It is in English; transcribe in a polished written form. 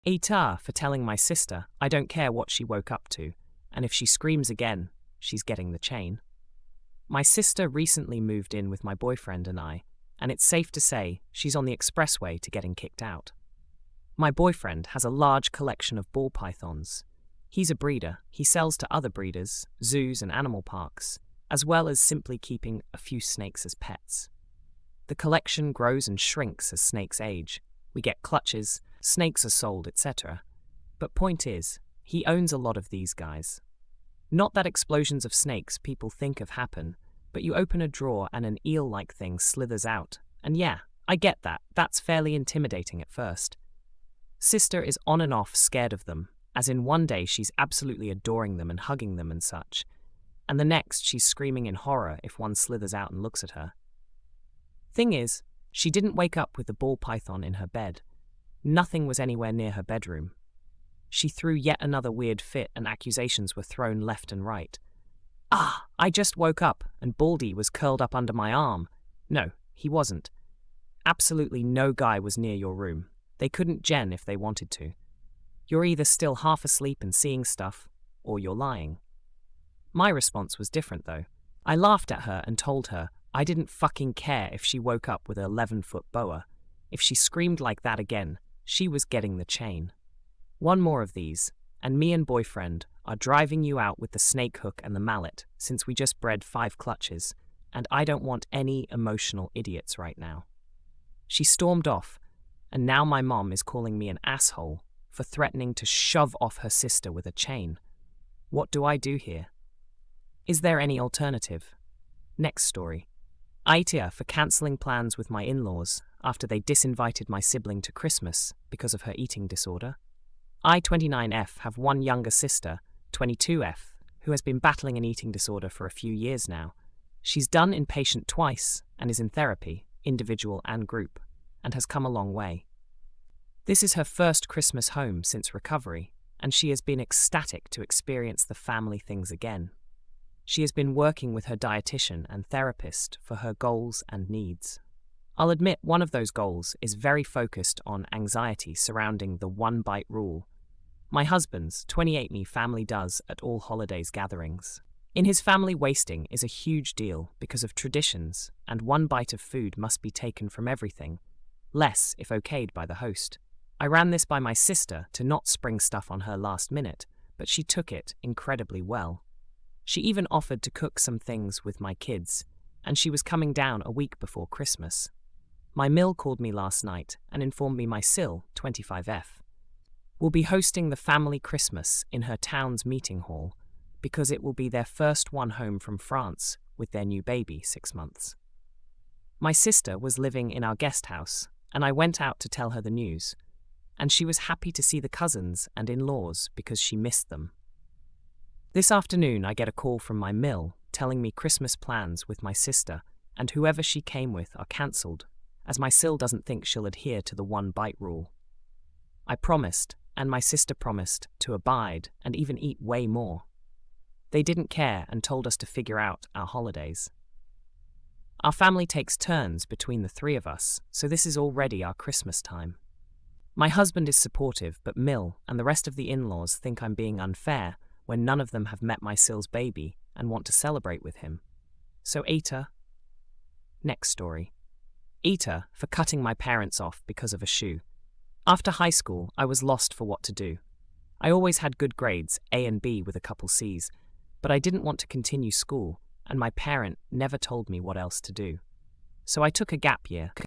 AITA for telling my sister I don't care what she woke up to, and if she screams again, she's getting the chain. My sister recently moved in with my boyfriend and I, and it's safe to say she's on the expressway to getting kicked out. My boyfriend has a large collection of ball pythons. He's a breeder. He sells to other breeders, zoos and animal parks, as well as simply keeping a few snakes as pets. The collection grows and shrinks as snakes age. We get clutches, snakes are sold, etc. But point is, he owns a lot of these guys. Not that explosions of snakes people think of happen, but you open a drawer and an eel-like thing slithers out. And yeah, I get that. That's fairly intimidating at first. Sister is on and off scared of them, as in one day she's absolutely adoring them and hugging them and such, and the next she's screaming in horror if one slithers out and looks at her. Thing is, she didn't wake up with the ball python in her bed. Nothing was anywhere near her bedroom. She threw yet another weird fit and accusations were thrown left and right. I just woke up and Baldy was curled up under my arm. No, he wasn't. Absolutely no guy was near your room. They couldn't gen if they wanted to. You're either still half asleep and seeing stuff, or you're lying. My response was different though. I laughed at her and told her I didn't fucking care if she woke up with an 11-foot boa. If she screamed like that again, she was getting the chain. One more of these, and me and boyfriend are driving you out with the snake hook and the mallet, since we just bred 5 clutches, and I don't want any emotional idiots right now. She stormed off, and now my mom is calling me an asshole for threatening to shove off her sister with a chain. What do I do here? Is there any alternative? Next story. AITA for cancelling plans with my in-laws after they disinvited my sibling to Christmas because of her eating disorder. I, 29F, have one younger sister, 22F, who has been battling an eating disorder for a few years now. She's done inpatient twice and is in therapy, individual and group, and has come a long way. This is her first Christmas home since recovery, and she has been ecstatic to experience the family things again. She has been working with her dietitian and therapist for her goals and needs. I'll admit one of those goals is very focused on anxiety surrounding the one-bite rule. My husband's 28Me family does at all holidays gatherings. In his family, wasting is a huge deal because of traditions, and one bite of food must be taken from everything, less if okayed by the host. I ran this by my sister to not spring stuff on her last minute, but she took it incredibly well. She even offered to cook some things with my kids, and she was coming down a week before Christmas. My mill called me last night and informed me my SIL, 25F, will be hosting the family Christmas in her town's meeting hall because it will be their first one home from France with their new baby, 6 months. My sister was living in our guest house, and I went out to tell her the news, and she was happy to see the cousins and in-laws because she missed them. This afternoon I get a call from my mill telling me Christmas plans with my sister and whoever she came with are cancelled, as my SIL doesn't think she'll adhere to the one-bite rule. I promised, and my sister promised, to abide and even eat way more. They didn't care and told us to figure out our holidays. Our family takes turns between the 3 of us, so this is already our Christmas time. My husband is supportive, but Mill and the rest of the in-laws think I'm being unfair when none of them have met my SIL's baby and want to celebrate with him. So AITA. Next story. AITA for cutting my parents off because of a shoe. After high school, I was lost for what to do. I always had good grades, A and B with a couple Cs, but I didn't want to continue school, and my parent never told me what else to do. So I took a gap year.